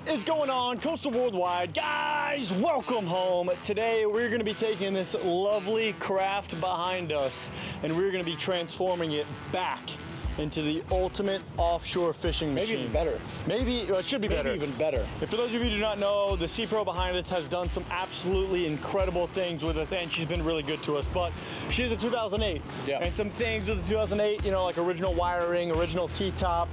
Is going on, Coastal Worldwide? Guys, welcome home. Today we're going to be taking this lovely craft behind us and we're going to be transforming it back into the ultimate offshore fishing machine. Maybe even better. Maybe, well, it should be better. Maybe even better. And for those of you who do not know, the Seapro behind us has done some absolutely incredible things with us, and she's been really good to us. But she's a 2008, and some things with the 2008, you know, like original wiring, original T-top.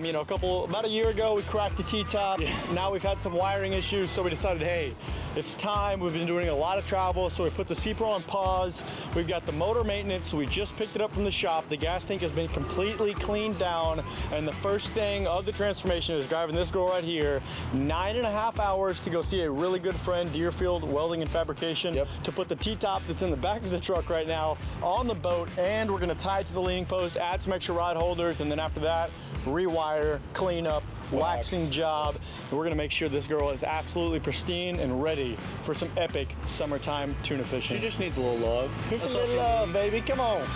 You know, about a year ago, we cracked the T-top. Now we've had some wiring issues, so we decided, hey, it's time. We've been doing a lot of travel, so we put the Seapro on pause. We've got the motor maintenance. We just picked it up from the shop. The gas tank has been completely cleaned down, and the first thing of the transformation is driving this girl right here 9.5 hours to go see a really good friend, Deerfield Welding and Fabrication, to put the T-top that's in the back of the truck right now on the boat, and we're gonna tie it to the leaning post, add some extra rod holders, and then after that, rewire, clean up, waxing job. And we're gonna make sure this girl is absolutely pristine and ready for some epic summertime tuna fishing. She just needs a little love. Just a little love, baby, come on.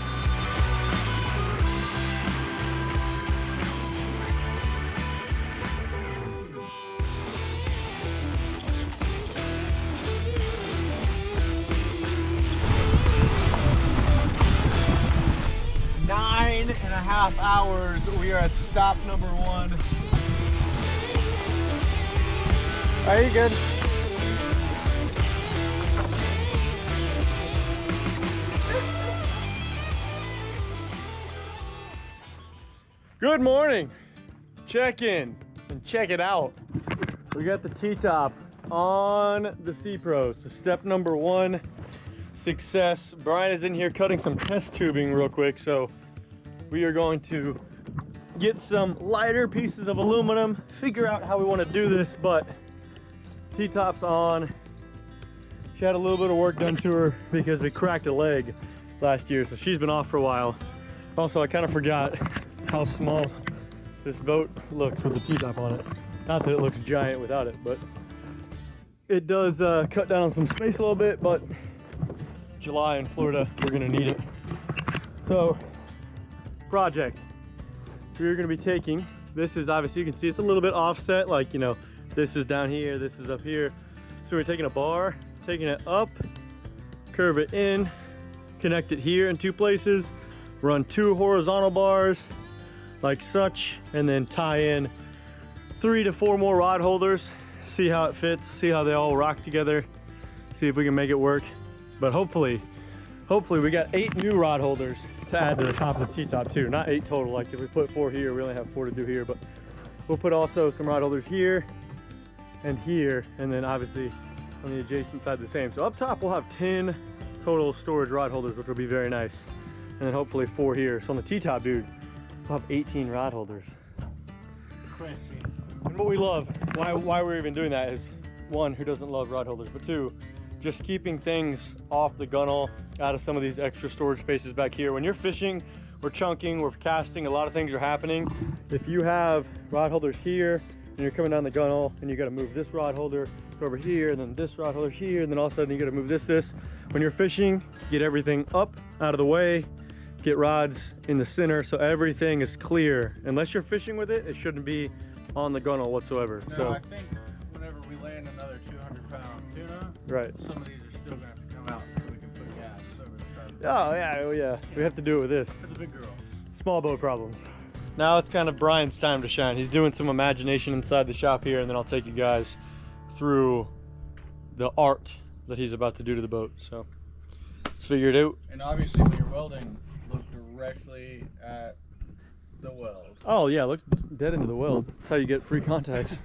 9.5 hours. We are at stop number 1. Are you good? Good morning. Check in and check it out. We got the T-top on the Seapro. So step number 1, success. Brian is in here cutting some test tubing real quick, so we are going to get some lighter pieces of aluminum, figure out how we want to do this, but T-top's on. She had a little bit of work done to her because we cracked a leg last year, so she's been off for a while. Also, I kind of forgot how small this boat looks with the T-top on it. Not that it looks giant without it, but it does cut down on some space a little bit, but July in Florida, we're gonna need it. So, project. We're gonna be taking, this is obviously, you can see it's a little bit offset, like, you know, this is down here, this is up here. So we're taking a bar, taking it up, curve it in, connect it here in 2 places, run 2 horizontal bars, like such, and then tie in 3 to 4 more rod holders, see how it fits, see how they all rock together, see if we can make it work. But hopefully we got 8 new rod holders to add to the top of the T-top too. Not 8 total, like if we put 4 here, we only have 4 to do here, but we'll put also some rod holders here, and then obviously on the adjacent side the same. So up top we'll have 10 total storage rod holders, which will be very nice. And then hopefully 4 here. So on the T-top, dude, we'll have 18 rod holders. Crazy. And what we love, why we're even doing that is, 1, who doesn't love rod holders, but 2, just keeping things off the gunnel, out of some of these extra storage spaces back here. When you're fishing, we're chunking, we're casting, a lot of things are happening. If you have rod holders here, and you're coming down the gunnel, and you gotta move this rod holder over here, and then this rod holder here, and then all of a sudden you gotta move this. When you're fishing, get everything up, out of the way, get rods in the center, so everything is clear. Unless you're fishing with it, it shouldn't be on the gunnel whatsoever. No, so I think whenever we land another 200-pound tuna, right, some of these are still gonna have to come out so we can put gas over the top. oh yeah, we have to do it with this. It's a big girl. Small boat problems. Now it's kind of Brian's time to shine. He's doing some imagination inside the shop here, and then I'll take you guys through the art that he's about to do to the boat. So let's figure it out. And obviously when you're welding, look directly at the weld. Oh yeah, look dead into the weld. That's how you get free contacts.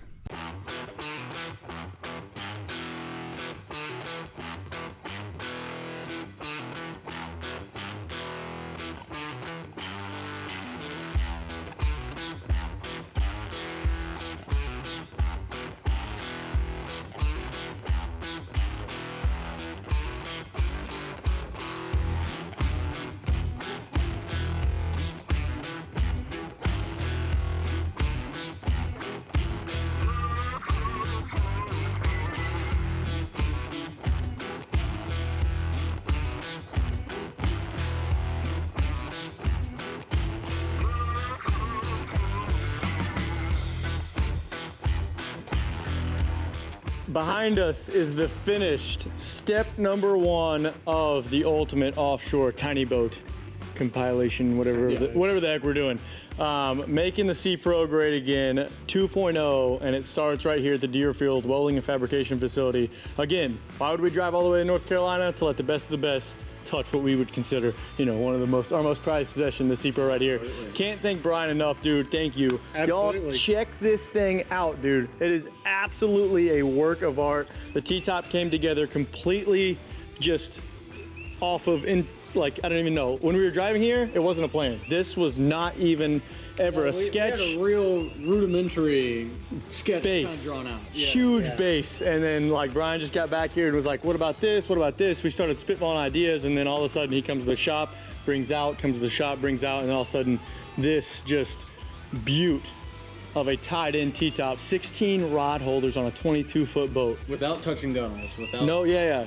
Behind us is the finished step number 1 of the ultimate offshore tiny boat compilation, whatever the heck we're doing. Making the Seapro great again, 2.0, and it starts right here at the Deerfield Welding and Fabrication Facility. Again, why would we drive all the way to North Carolina? To let the best of the best touch what we would consider, you know, one of our most prized possession, the Seapro right here. Absolutely. Can't thank Brian enough, dude. Thank you. Y'all check this thing out, dude. It is absolutely a work of art. The T-top came together completely just off of, like, I don't even know. When we were driving here, it wasn't a plan. This was not even ever a sketch. We had a real rudimentary sketch base, kind of drawn out. Huge base, and then like Brian just got back here and was like, "What about this? What about this?" We started spitballing ideas, and then all of a sudden he comes to the shop, brings out, comes to the shop, brings out, and all of a sudden this just beaut of a tied-in T-top, 16 rod holders on a 22-foot boat. Without touching gunnels. No,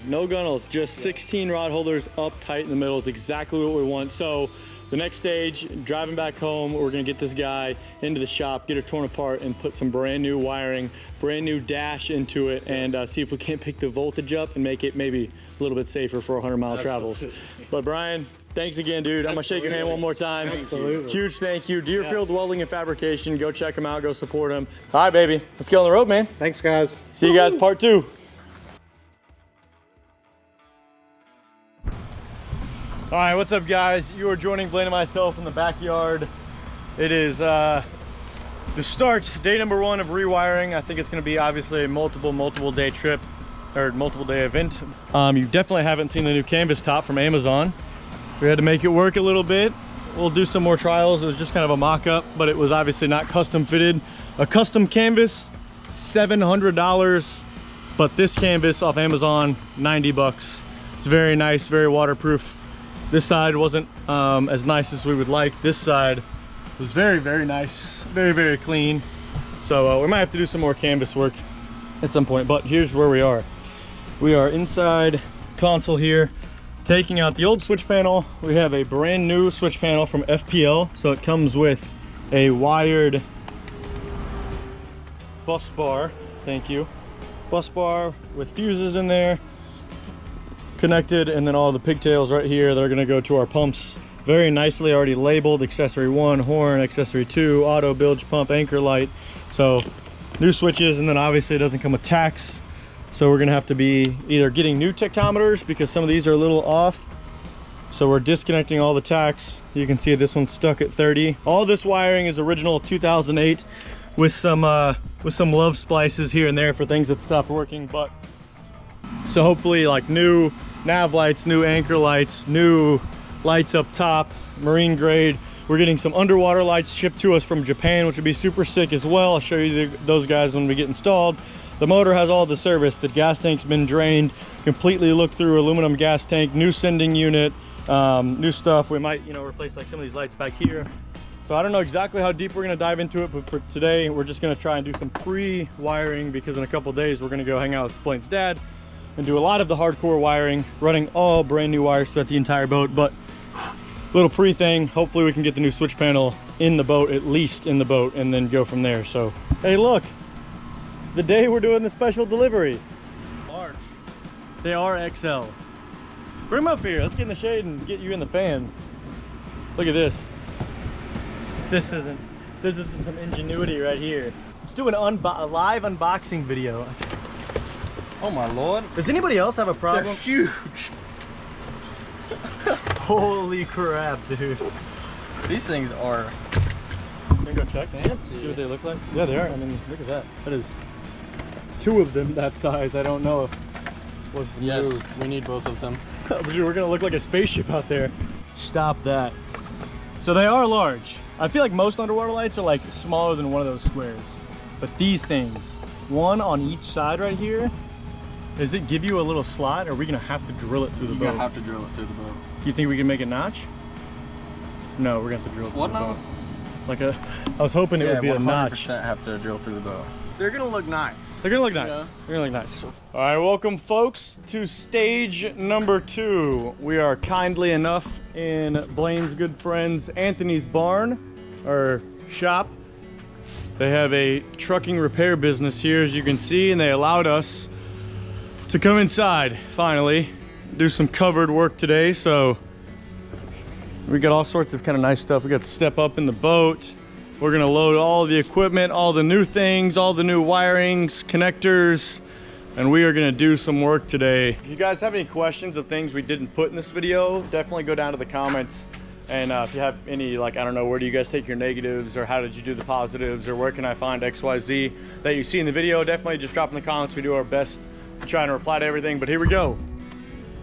no gunnels, just 16 rod holders up tight in the middle is exactly what we want. So the next stage, driving back home, we're gonna get this guy into the shop, get it torn apart, and put some brand new wiring, brand new dash into it, and see if we can't pick the voltage up and make it maybe a little bit safer for 100-mile travels. But Brian, thanks again, dude. I'm gonna shake your hand one more time. Absolutely. Huge thank you. Deerfield Welding and Fabrication. Go check them out. Go support them. All right, baby. Let's get on the road, man. Thanks, guys. See you guys part 2. All right, what's up, guys? You are joining Blaine and myself in the backyard. It is the start, day number 1 of rewiring. I think it's gonna be obviously a multiple day trip, or multiple day event. You definitely haven't seen the new canvas top from Amazon. We had to make it work a little bit. We'll do some more trials. It was just kind of a mock-up, but it was obviously not custom fitted. A custom canvas, $700, but this canvas off Amazon, 90 bucks. It's very nice, very waterproof. This side wasn't as nice as we would like. This side was very, very nice, very, very clean. So we might have to do some more canvas work at some point, but here's where we are. We are inside console here, taking out the old switch panel. We have a brand new switch panel from FPL. So it comes with a wired bus bar, thank you. Bus bar with fuses in there, connected, and then all the pigtails right here that are gonna go to our pumps. Very nicely already labeled, accessory 1, horn, accessory 2, auto bilge pump, anchor light. So new switches, and then obviously it doesn't come with tacks. So we're gonna have to be either getting new tactometers because some of these are a little off. So we're disconnecting all the tacks. You can see this one's stuck at 30. All this wiring is original 2008 with some love splices here and there for things that stopped working. But so hopefully like new nav lights, new anchor lights, new lights up top, marine grade. We're getting some underwater lights shipped to us from Japan, which would be super sick as well. I'll show you those guys when we get installed. The motor has all the service. The gas tank's been drained, completely looked through, aluminum gas tank, new sending unit, new stuff. We might, you know, replace like some of these lights back here. So I don't know exactly how deep we're gonna dive into it, but for today, we're just gonna try and do some pre-wiring because in a couple days, we're gonna go hang out with Blaine's dad and do a lot of the hardcore wiring, running all brand new wires throughout the entire boat. But little pre thing, hopefully we can get the new switch panel in the boat, at least in the boat, and then go from there. So hey, look, the day we're doing the special delivery. Large. They are XL. Bring them up here, let's get in the shade and get you in the fan. Look at this. This is some ingenuity right here. Let's do a live unboxing video. Oh my lord. Does anybody else have a problem? They're huge. Holy crap, dude. These things are Can go check? fancy. See what they look like? Yeah, they are. I mean, look at that. That is 2 of them that size. I don't know if was the Yes, move. we need both of them. Dude, we're gonna look like a spaceship out there. Stop that. So they are large. I feel like most underwater lights are like smaller than one of those squares. But these things, one on each side right here, does it give you a little slot, or are we gonna have to drill it through the boat? You're gonna have to drill it through the boat. You think we can make a notch? No, we're gonna have to drill it through What the now? boat. Like a, I was hoping it would be a notch. 100% have to drill through the boat. They're gonna look nice. They're gonna look nice. Yeah. They're gonna look nice. All right, welcome folks to stage number 2. We are kindly enough in Blaine's good friends Anthony's barn, or shop. They have a trucking repair business here, as you can see, and they allowed us to come inside, finally, do some covered work today. So we got all sorts of kind of nice stuff. We got to step up in the boat. We're gonna load all the equipment, all the new things, all the new wirings, connectors, and we are gonna do some work today. If you guys have any questions of things we didn't put in this video, definitely go down to the comments. And if you have any, like, I don't know, where do you guys take your negatives, or how did you do the positives, or where can I find XYZ that you see in the video, definitely just drop in the comments. We do our best to try and reply to everything. But here we go.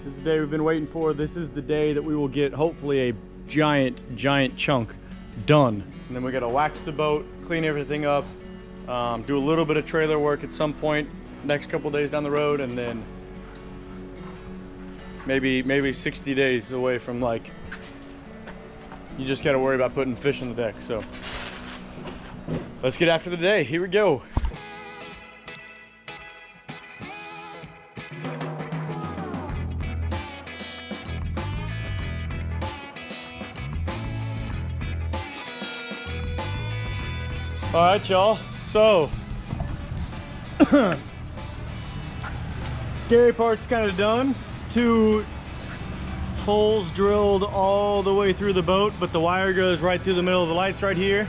This is the day we've been waiting for. This is the day that we will get hopefully a giant chunk done. And then we gotta wax the boat, clean everything up, do a little bit of trailer work at some point next couple days down the road, and then maybe 60 days away from, like, you just gotta worry about putting fish on the deck. So let's get after the day. Here we go. All right, y'all. So scary part's kind of done. 2 holes drilled all the way through the boat, but the wire goes right through the middle of the lights right here.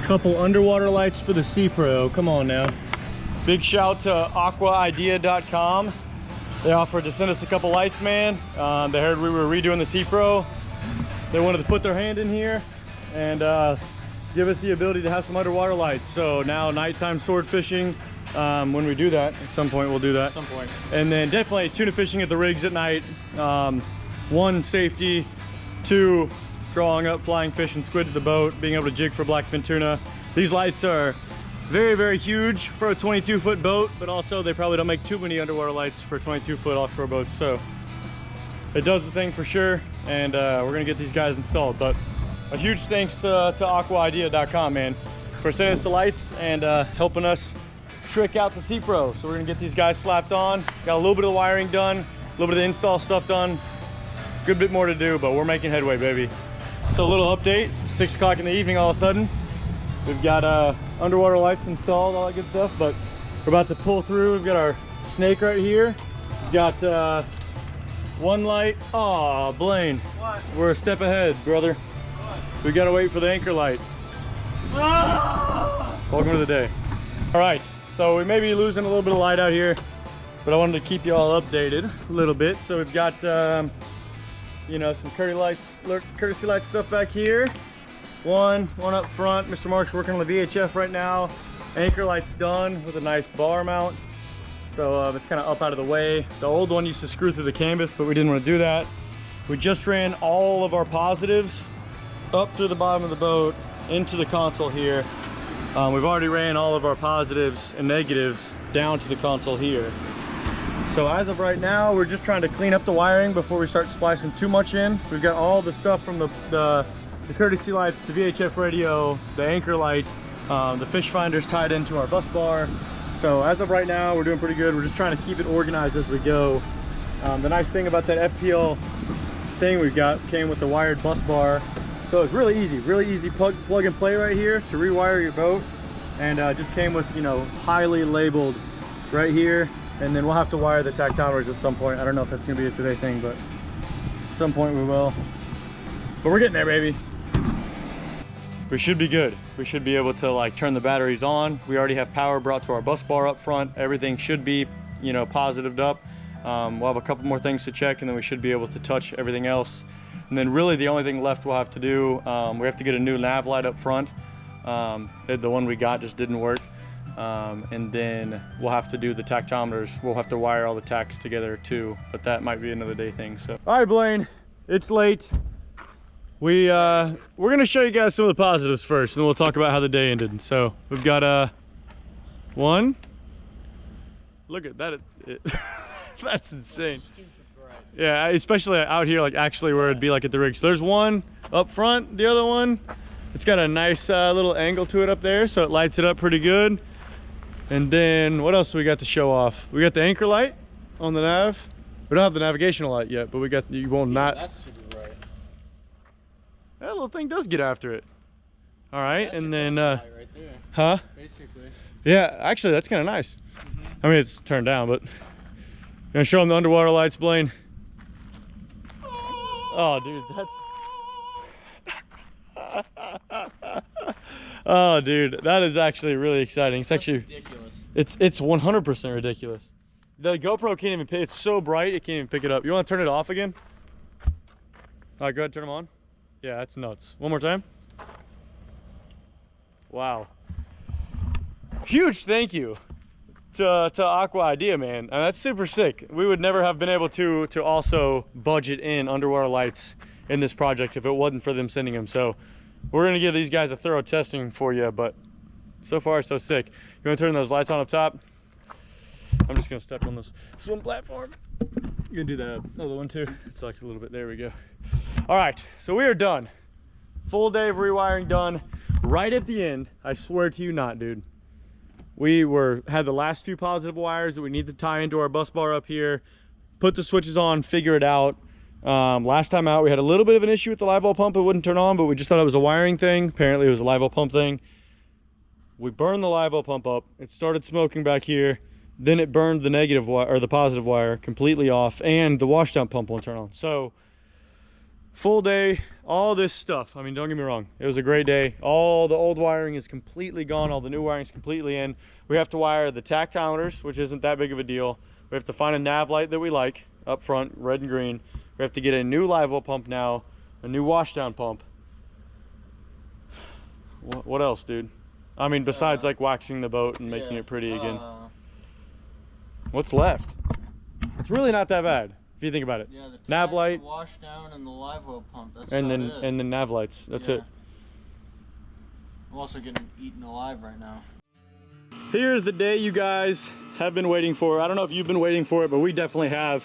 Couple underwater lights for the Seapro. Come on now. Big shout to aquaidea.com. They offered to send us a couple lights, man. They heard we were redoing the Seapro. They wanted to put their hand in here and give us the ability to have some underwater lights. So now nighttime sword fishing, when we do that, at some point we'll do that. At some point. And then definitely tuna fishing at the rigs at night. 1, safety. 2, drawing up flying fish and squid to the boat, being able to jig for blackfin tuna. These lights are very huge for a 22-foot boat, but also they probably don't make too many underwater lights for 22-foot offshore boats. So it does the thing for sure, and we're gonna get these guys installed. But a huge thanks to aquaidea.com, man, for sending us the lights and helping us trick out the Seapro. So we're gonna get these guys slapped on. Got a little bit of the wiring done, a little bit of the install stuff done. Good bit more to do, but we're making headway, baby. So a little update, 6 o'clock in the evening all of a sudden. We've got underwater lights installed, all that good stuff, but we're about to pull through. We've got our snake right here. We've got 1 light. Aw, Blaine. What? We're a step ahead, brother. What? We gotta wait for the anchor light. Ah! Welcome to the day. All right, so we may be losing a little bit of light out here, but I wanted to keep you all updated a little bit. So we've got, you know, some courtesy light stuff back here. One up front. Mr. Mark's working on the VHF right now. Anchor light's done with a nice bar mount. So it's kind of up out of the way. The old one used to screw through the canvas, but we didn't want to do that. We just ran all of our positives up through the bottom of the boat into the console here. We've already ran all of our positives and negatives down to the console here. So as of right now, we're just trying to clean up the wiring before we start splicing too much in. We've got all the stuff from the courtesy lights, the VHF radio, the anchor light, the fish finders tied into our bus bar. So as of right now, we're doing pretty good. We're just trying to keep it organized as we go. The nice thing about that FPL thing we've got came with the wired bus bar. So it's really easy plug and play right here to rewire your boat. And just came with, you know, highly labeled right here. And then we'll have to wire the tactometers at some point. I don't know if that's gonna be a today thing, but at some point we will. But we're getting there, baby. We should be good. We should be able to, like, turn the batteries on. We already have power brought to our bus bar up front. Everything should be, you know, positived up. We'll have a couple more things to check, and then we should be able to touch everything else. And then really the only thing left we'll have to do, we have to get a new nav light up front. The one we got just didn't work. And then we'll have to do the tactometers. We'll have to wire all the tacks together too, but that might be another day thing. So, all right, Blaine, it's late. We're gonna show you guys some of the positives first, and then we'll talk about how the day ended. So we've got one. Look at that. That's insane. Yeah, especially out here, like actually where it'd be like at the rig. So there's one up front. The other one, it's got a nice little angle to it up there, so it lights it up pretty good. And then what else do we got to show off? We got the anchor light on the nav. We don't have the navigational light yet, but we got you won't not. That should be right. That little thing does get after it. All right, That's and a then, light right there, huh? basically. Yeah, actually, that's kind of nice. I mean, it's turned down, but gonna show them the underwater lights, Blaine. Oh, dude, that's. Oh, dude, that is actually really exciting. It's actually Ridiculous. it's 100% ridiculous. The GoPro can't even pick. It's so bright it can't even pick it up. You want to turn it off again? All right, go ahead, turn them on. Yeah, that's nuts. One more time. Wow. Huge thank you to Aqua Idea, man. And that's super sick. We would never have been able to also budget in underwater lights in this project if it wasn't for them sending them. So we're gonna give these guys a thorough testing for you, but so far so sick. You wanna turn those lights on up top? I'm just gonna step on this swim platform. You can do the other one too. It's like a little bit, there we go. All right, so we are done. Full day of rewiring done. Right at the end, I swear to you not, dude. We had the last few positive wires that we need to tie into our bus bar up here, put the switches on, figure it out. Last time out, we had a little bit of an issue with the live well pump. It wouldn't turn on, but we just thought it was a wiring thing. Apparently it was a live well pump thing. We burned the live well pump up. It started smoking back here. Then it burned the negative wire or the positive wire completely off, and the washdown pump won't turn on. So full day, all this stuff. I mean, don't get me wrong, it was a great day. All the old wiring is completely gone. All the new wiring is completely in. We have to wire the tactometers, which isn't that big of a deal. We have to find a nav light that we like up front, red and green. We have to get a new live well pump now, a new washdown pump. What else, dude? I mean, besides like waxing the boat and making it pretty again. What's left? It's really not that bad if you think about it. Yeah, the nav light, the washdown, and the live well pump. That's and about then it. and then nav lights. That's it. I'm also getting eaten alive right now. Here's the day you guys have been waiting for. I don't know if you've been waiting for it, but we definitely have.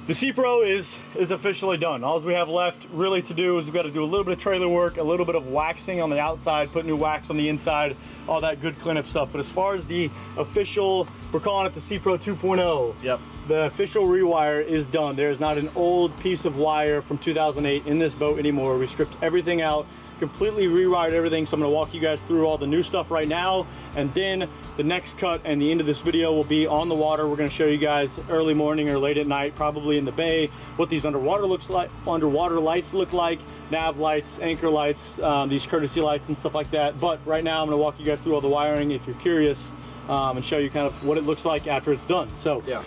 The Seapro is officially done. All we have left really to do is we've got to do a little bit of trailer work, a little bit of waxing on the outside, put new wax on the inside, all that good cleanup stuff. But as far as the official, we're calling it the Seapro 2.0. Yep. The official rewire is done. There's not an old piece of wire from 2008 in this boat anymore. We stripped everything out, completely rewired everything. So I'm gonna walk you guys through all the new stuff right now, and then the next cut and the end of this video will be on the water. We're gonna show you guys early morning or late at night, probably in the bay, what these underwater lights look like, nav lights, anchor lights, these courtesy lights and stuff like that. But right now I'm gonna walk you guys through all the wiring if you're curious, and show you kind of what it looks like after it's done. So yeah.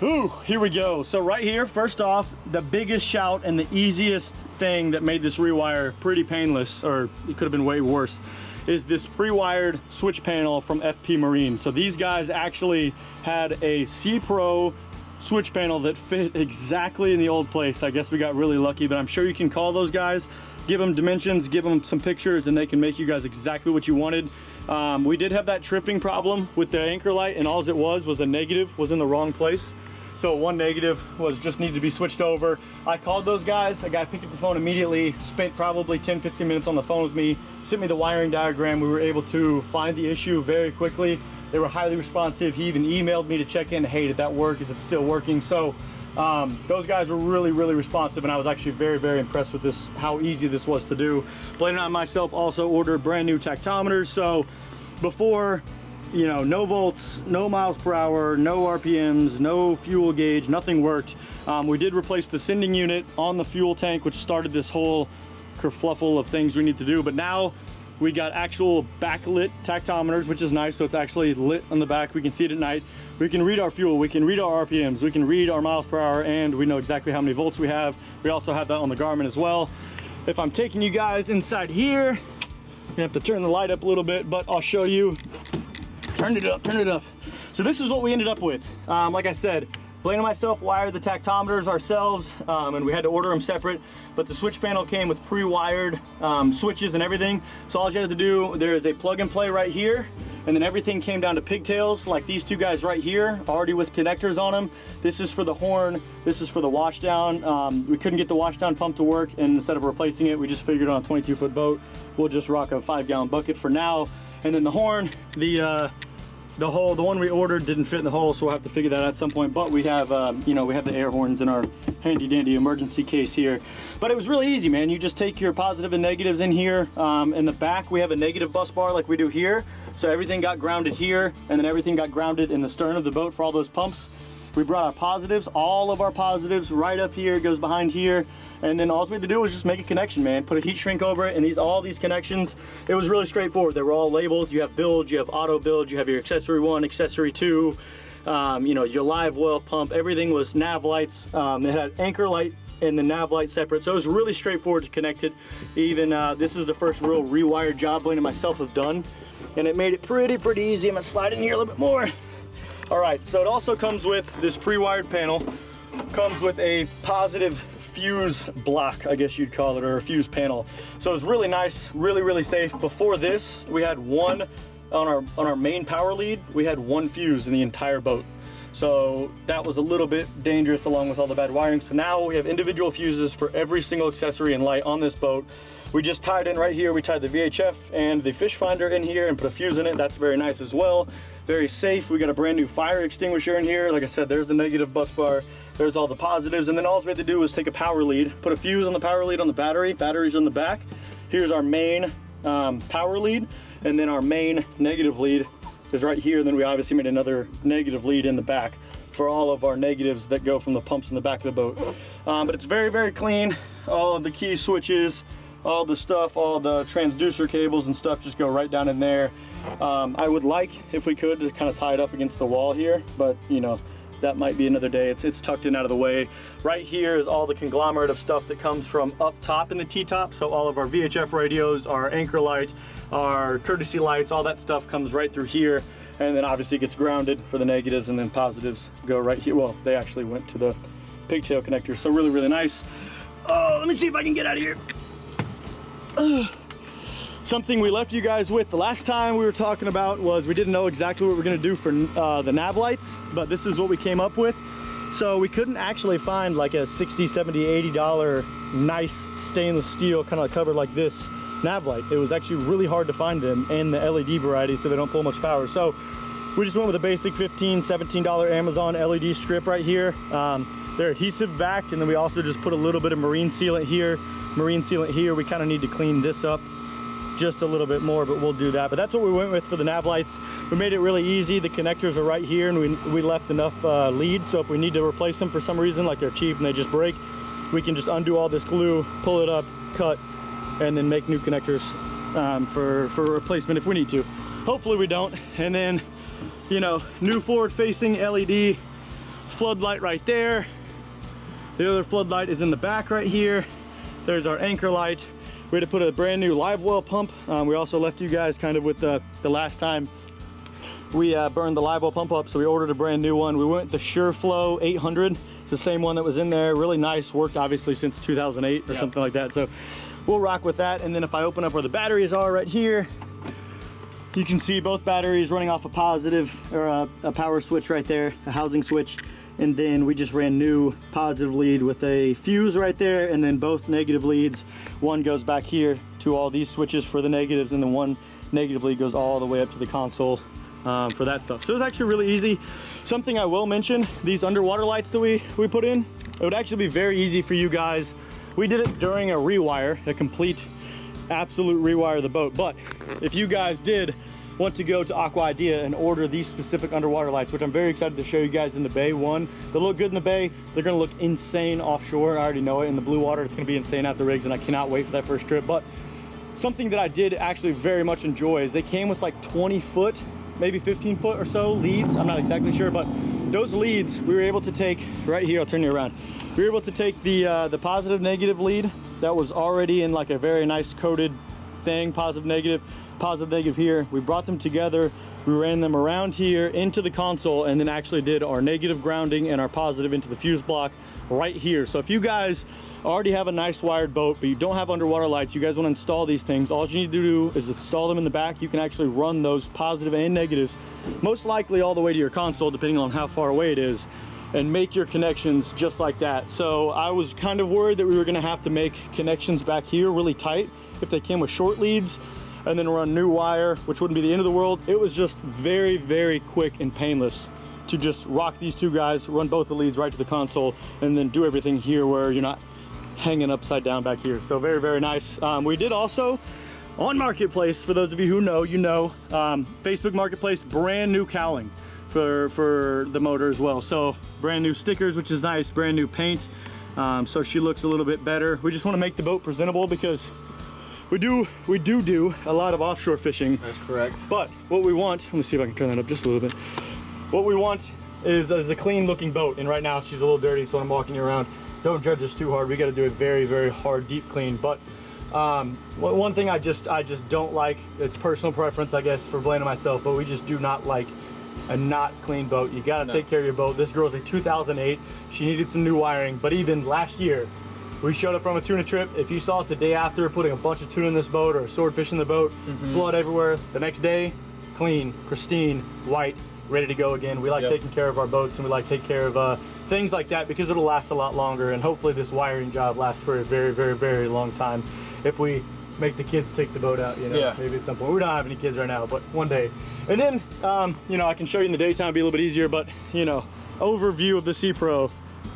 Ooh, here we go. So right here, first off, the biggest shout and the easiest thing that made this rewire pretty painless, or it could have been way worse, is this pre-wired switch panel from FP Marine. So these guys actually had a Seapro switch panel that fit exactly in the old place. I guess we got really lucky, but I'm sure you can call those guys, give them dimensions, give them some pictures, and they can make you guys exactly what you wanted. We did have that tripping problem with the anchor light, and all it was a negative was in the wrong place. So one negative was just needed to be switched over. I called those guys. A guy picked up the phone immediately, spent probably 10-15 minutes on the phone with me, sent me the wiring diagram. We were able to find the issue very quickly. They were highly responsive. He even emailed me to check in, hey, did that work? Is it still working? So those guys were really, really responsive, and I was actually very, very impressed with this, how easy this was to do. Blaine and I myself also ordered brand new tactometers. So before, you know, no volts, no miles per hour, no RPMs, no fuel gauge, nothing worked. We did replace the sending unit on the fuel tank, which started this whole kerfluffle of things we need to do. But now we got actual backlit tactometers, which is nice. So it's actually lit on the back. We can see it at night. We can read our fuel, we can read our RPMs, we can read our miles per hour, and we know exactly how many volts we have. We also have that on the Garmin as well. If I'm taking you guys inside here, you have to turn the light up a little bit, but I'll show you. Turn it up, turn it up. So this is what we ended up with. Like I said, Blaine and myself wired the tactometers ourselves, and we had to order them separate, but the switch panel came with pre-wired switches and everything. So all you have to do, there is a plug and play right here, and then everything came down to pigtails, like these two guys right here, already with connectors on them. This is for the horn, this is for the washdown. We couldn't get the washdown pump to work, and instead of replacing it, we just figured on a 22-foot boat, we'll just rock a 5-gallon bucket for now. And then the horn, the the hole, the one we ordered didn't fit in the hole, so we'll have to figure that out at some point. But we have, you know, we have the air horns in our handy dandy emergency case here. But it was really easy, man. You just take your positive and negatives in here. In the back, we have a negative bus bar like we do here. So everything got grounded here, and then everything got grounded in the stern of the boat for all those pumps. We brought our positives, all of our positives right up here, it goes behind here. And then all we had to do was just make a connection, man. Put a heat shrink over it, and all these connections, it was really straightforward. They were all labeled. You have build, you have auto build, you have your accessory 1, accessory 2, you know, your live well pump. Everything was Nav Lights. It had anchor light and the Nav light separate. So it was really straightforward to connect it. Even this is the first real rewired job Blaine and myself have done. And it made it pretty easy. I'm gonna slide in here a little bit more. All right, so it also comes with this pre-wired panel. Comes with a positive fuse block, I guess you'd call it, or a fuse panel. So it's really nice, really safe. Before this, we had one on our main power lead. We had one fuse in the entire boat. So that was a little bit dangerous along with all the bad wiring. So now we have individual fuses for every single accessory and light on this boat. We just tied in right here. We tied the VHF and the fish finder in here and put a fuse in it. That's very nice as well. Very safe. We got a brand new fire extinguisher in here. Like I said, there's the negative bus bar. There's all the positives. And then all we had to do was take a power lead, put a fuse on the power lead on the battery. Battery's on the back. Here's our main power lead. And then our main negative lead is right here. And then we obviously made another negative lead in the back for all of our negatives that go from the pumps in the back of the boat. But it's very clean. All of the key switches, all the stuff, all the transducer cables and stuff just go right down in there. I would like, if we could, to kind of tie it up against the wall here, but you know, that might be another day. It's tucked in out of the way. Right here is all the conglomerate of stuff that comes from up top in the T-top. So all of our VHF radios, our anchor light, our courtesy lights, all that stuff comes right through here. And then obviously it gets grounded for the negatives, and then positives go right here. Well, they actually went to the pigtail connector. So really nice. Let me see if I can get out of here. Something we left you guys with the last time we were talking about was we didn't know exactly what we were going to do for the nav lights, but this is what we came up with. So we couldn't actually find like a $60, $70, $80 nice stainless steel kind of cover like this nav light. It was actually really hard to find them in the LED variety, so they don't pull much power. So we just went with a basic $15, $17 Amazon LED strip right here. They're adhesive backed, and then we also just put a little bit of marine sealant here. We kind of need to clean this up just a little bit more, but we'll do that. But that's what we went with for the nav lights. We made it really easy. The connectors are right here, and we left enough leads, so if we need to replace them for some reason, like they're cheap and they just break, we can just undo all this glue, pull it up, cut, and then make new connectors for replacement if we need to. Hopefully we don't. And then, you know, new forward facing LED floodlight right there. The other floodlight is in the back right here. There's our anchor light. We had to put a brand new live well pump. We also left you guys kind of with the last time we burned the live well pump up, so we ordered a brand new one. We went the SureFlow 800. It's the same one that was in there. Really nice, worked obviously since 2008 or something like that. So we'll rock with that. And then if I open up where the batteries are right here, you can see both batteries running off a positive, or a power switch right there, a housing switch. And then we just ran new positive lead with a fuse right there, and then both negative leads. One goes back here to all these switches for the negatives, and then one negative lead goes all the way up to the console for that stuff. So it's actually really easy. Something I will mention, these underwater lights that we put in, it would actually be very easy for you guys. We did it during a rewire, a complete, absolute rewire of the boat. But if you guys did want to go to Aqua Idea and order these specific underwater lights, which I'm very excited to show you guys in the bay. One, they look good in the bay. They're gonna look insane offshore. I already know it. In the blue water, it's gonna be insane out the rigs, and I cannot wait for that first trip. But something that I did actually very much enjoy is they came with like 20 foot, maybe 15 foot or so leads. I'm not exactly sure, but those leads we were able to take right here. I'll turn you around. We were able to take the positive negative lead that was already in like a very nice coated thing, positive negative here. We brought them together, we ran them around here into the console, and then actually did our negative grounding and our positive into the fuse block right here. So if you guys already have a nice wired boat but you don't have underwater lights, you guys want to install these things, all you need to do is install them in the back. You can actually run those positive and negatives most likely all the way to your console, depending on how far away it is, and make your connections just like that. So I was kind of worried that we were going to have to make connections back here really tight if they came with short leads. and then run new wire, which wouldn't be the end of the world. It was just very, very quick and painless to just rock these two guys, run both the leads right to the console, and then do everything here where you're not hanging upside down back here. So very, very nice. We did also on Marketplace, for those of you who know, you know, Facebook Marketplace, brand new cowling for the motor as well. So brand new stickers, which is nice, brand new paint. So she looks a little bit better. We just want to make the boat presentable because we do a lot of offshore fishing. That's correct. But what we want, let me see if I can turn that up just a little bit. What we want is a clean looking boat. And right now she's a little dirty, so when I'm walking you around, don't judge us too hard. We got to do a very, very hard, deep clean. But one thing I just don't like, it's personal preference, I guess, for blaming myself, but we just do not like a not clean boat. You got to take care of your boat. This girl's a 2008. She needed some new wiring, but even last year, we showed up from a tuna trip. If you saw us the day after putting a bunch of tuna in this boat or swordfish in the boat, blood everywhere, the next day, clean, pristine, white, ready to go again. We like taking care of our boats, and we like take care of things like that because it'll last a lot longer, and hopefully this wiring job lasts for a very, very, very long time if we make the kids take the boat out, you know, maybe at some point. We don't have any kids right now, but one day. And then, you know, I can show you in the daytime, it'll be a little bit easier, but, you know, overview of the Seapro.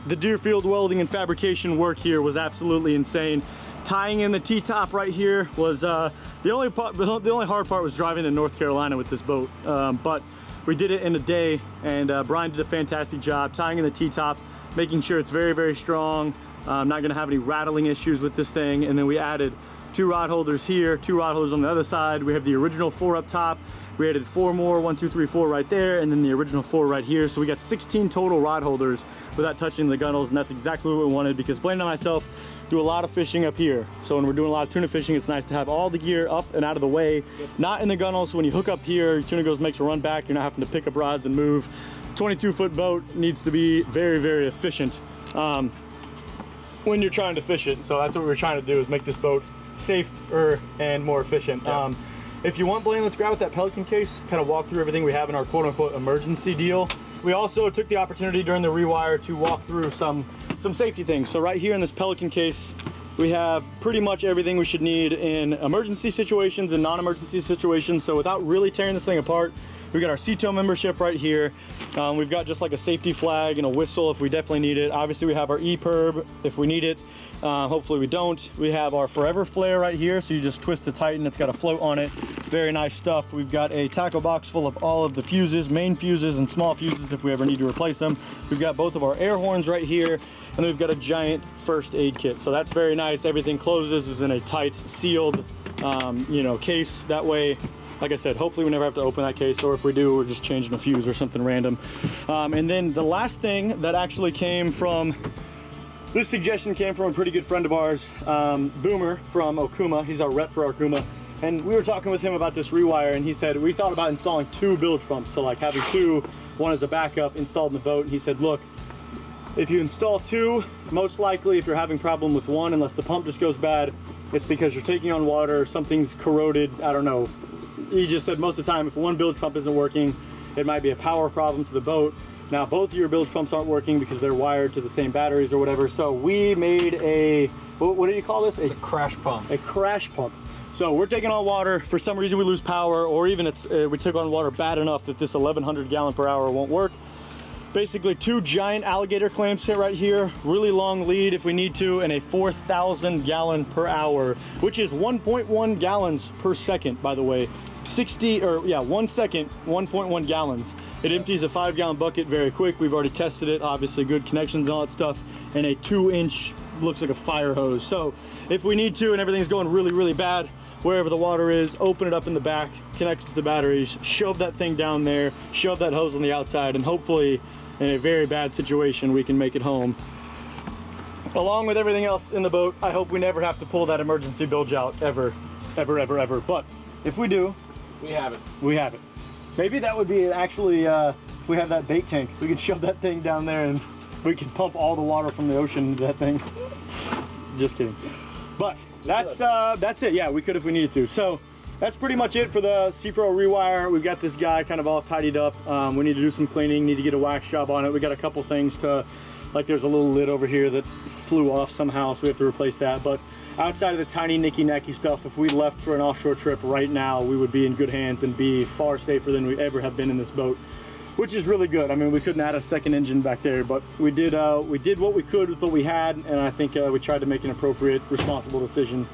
The Deerfield welding and fabrication work here was absolutely insane. Tying in the T-top right here was, the only hard part was driving to North Carolina with this boat, but we did it in a day, and Brian did a fantastic job tying in the T-top, making sure it's very, very strong. Not gonna have any rattling issues with this thing. And then we added 2 rod holders here, 2 rod holders on the other side. We have the original 4 up top. We added 4 more, 1, 2, 3, 4 right there, and then the original 4 right here. So we got 16 total rod holders without touching the gunnels, and that's exactly what we wanted, because Blaine and myself do a lot of fishing up here. So when we're doing a lot of tuna fishing, it's nice to have all the gear up and out of the way, not in the gunnels. So when you hook up here, your tuna goes makes a run back, you're not having to pick up rods and move. 22-foot boat needs to be very, very efficient when you're trying to fish it. So that's what we're trying to do, is make this boat safer and more efficient. If you want, Blaine, let's grab with that Pelican case, kind of walk through everything we have in our quote-unquote emergency deal. We also took the opportunity during the REWIRE to walk through some safety things. So right here in this Pelican case, we have pretty much everything we should need in emergency situations and non-emergency situations. So without really tearing this thing apart, we got our CTO membership right here. We've got just like a safety flag and a whistle if we definitely need it. Obviously we have our EPIRB if we need it. Hopefully we don't. We have our forever flare right here, so you just twist it tight and it's got a float on it. Very nice stuff. We've got a tackle box full of all of the fuses, main fuses and small fuses if we ever need to replace them. We've got both of our air horns right here, and then we've got a giant first aid kit. So that's very nice. Everything closes, is in a tight, sealed, you know, case. That way, like I said, hopefully we never have to open that case, or if we do, we're just changing a fuse or something random. And then the last thing that actually came from, this suggestion came from a pretty good friend of ours, Boomer from Okuma. He's our rep for Okuma. And we were talking with him about this REWIRE, and he said, we thought about installing 2 bilge pumps. So like having 2, one as a backup installed in the boat. And he said, look, if you install 2, most likely if you're having problem with 1, unless the pump just goes bad, it's because you're taking on water, something's corroded, I don't know. He just said most of the time, if 1 bilge pump isn't working, it might be a power problem to the boat. Now both of your bilge pumps aren't working because they're wired to the same batteries or whatever. So we made a, what do you call this? It's a crash pump. A crash pump. So we're taking on water, for some reason we lose power, or even it's, we took on water bad enough that this 1100 gallon per hour won't work. Basically 2 giant alligator clamps sit right here, really long lead if we need to, and a 4,000 gallon per hour, which is 1.1 gallons per second, by the way. 1 second, 1.1 gallons. It empties a 5-gallon bucket very quick. We've already tested it, obviously good connections and all that stuff, and a 2-inch, looks like a fire hose. So if we need to and everything's going really, really bad, wherever the water is, open it up in the back, connect it to the batteries, shove that thing down there, shove that hose on the outside, and hopefully in a very bad situation we can make it home. Along with everything else in the boat, I hope we never have to pull that emergency bilge out, ever, ever, ever, ever. But if we do, we have it. We have it. Maybe that would be actually, if we have that bait tank, we could shove that thing down there and we could pump all the water from the ocean into that thing. Just kidding. But that's it. Yeah, we could if we needed to. So that's pretty much it for the Seapro REWIRE. We've got this guy kind of all tidied up. We need to do some cleaning, need to get a wax job on it. We got a couple things to, like there's a little lid over here that flew off somehow, so we have to replace that. But outside of the tiny nicky-nacky stuff, if we left for an offshore trip right now, we would be in good hands and be far safer than we ever have been in this boat, which is really good. I mean, we couldn't add a second engine back there, but we did what we could with what we had, and I think we tried to make an appropriate, responsible decision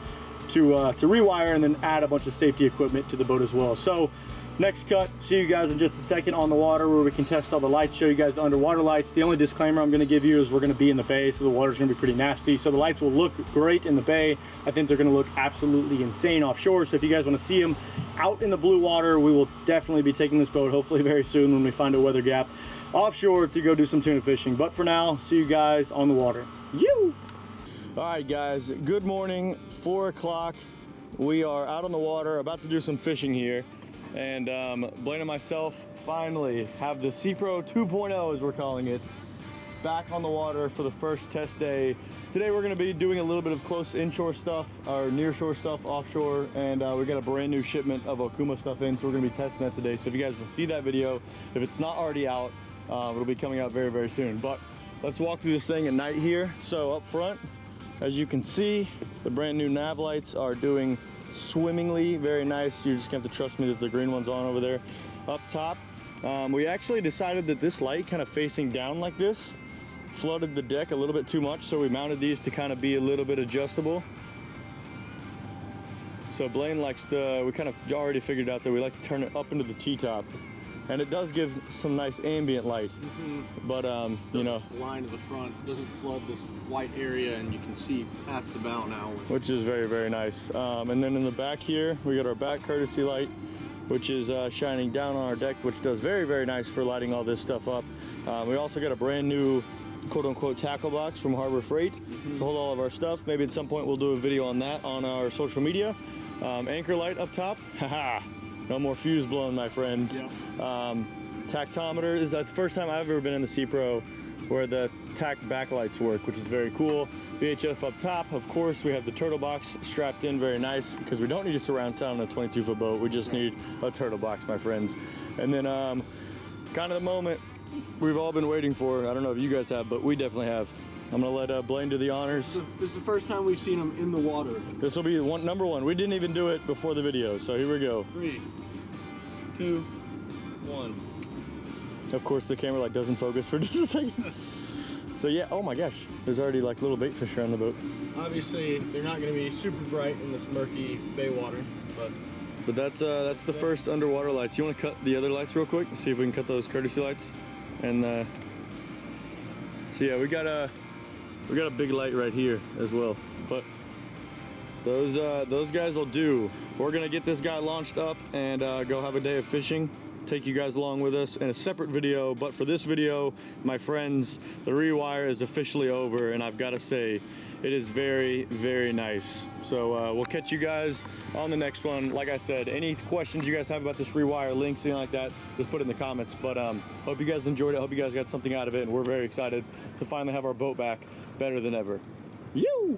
to rewire and then add a bunch of safety equipment to the boat as well. So next cut, see you guys in just a second on the water where we can test all the lights, show you guys the underwater lights. The only disclaimer I'm gonna give you is we're gonna be in the bay, so the water's gonna be pretty nasty. So the lights will look great in the bay. I think they're gonna look absolutely insane offshore. So if you guys wanna see them out in the blue water, we will definitely be taking this boat, hopefully very soon when we find a weather gap, offshore to go do some tuna fishing. But for now, see you guys on the water. You! All right, guys, good morning, 4 o'clock. We are out on the water, about to do some fishing here. And Blaine and myself finally have the Seapro 2.0, as we're calling it, back on the water for the first test day. Today we're gonna be doing a little bit of close inshore stuff, or nearshore stuff, offshore, and we got a brand new shipment of Okuma stuff in, so we're gonna be testing that today. So if you guys will see that video, if it's not already out, it'll be coming out very, very soon. But let's walk through this thing at night here. So up front, as you can see, the brand new Nav Lights are doing swimmingly, very nice. You just have to trust me that the green one's on over there. Up top, we actually decided that this light kind of facing down like this flooded the deck a little bit too much, so we mounted these to kind of be a little bit adjustable. So Blaine likes to, we kind of already figured out that we like to turn it up into the T-top. And it does give some nice ambient light, but you know, line to the front doesn't flood this white area, and you can see past the bow now, which is very, very nice. And then in the back here, we got our back courtesy light, which is shining down on our deck, which does very, very nice for lighting all this stuff up. We also got a brand new quote-unquote tackle box from Harbor Freight to hold all of our stuff. Maybe at some point we'll do a video on that on our social media. Anchor light up top, haha. No more fuse blowing, my friends. Yep. Tactometer, this is the first time I've ever been in the Seapro where the tack backlights work, which is very cool. VHF up top, of course, we have the turtle box strapped in, very nice, because we don't need a surround sound on a 22-foot boat. We just need a turtle box, my friends. And then kind of the moment we've all been waiting for. I don't know if you guys have, but we definitely have. I'm gonna let Blaine do the honors. This is the first time we've seen them in the water. This will be number one. We didn't even do it before the video, so here we go. 3, 2, 1. Of course, the camera light doesn't focus for just a second. So yeah, oh my gosh, there's already like little bait fish around the boat. Obviously, they're not gonna be super bright in this murky bay water, but that's the first underwater lights. You want to cut the other lights real quick? See if we can cut those courtesy lights. And so yeah, we got a big light right here as well. But those guys will do. We're gonna get this guy launched up and go have a day of fishing. Take you guys along with us in a separate video. But for this video, my friends, the REWIRE is officially over, and I've got to say, it is very, very nice. So we'll catch you guys on the next one. Like I said, any questions you guys have about this REWIRE, links, anything like that, just put it in the comments. But hope you guys enjoyed it. Hope you guys got something out of it, and we're very excited to finally have our boat back better than ever. You!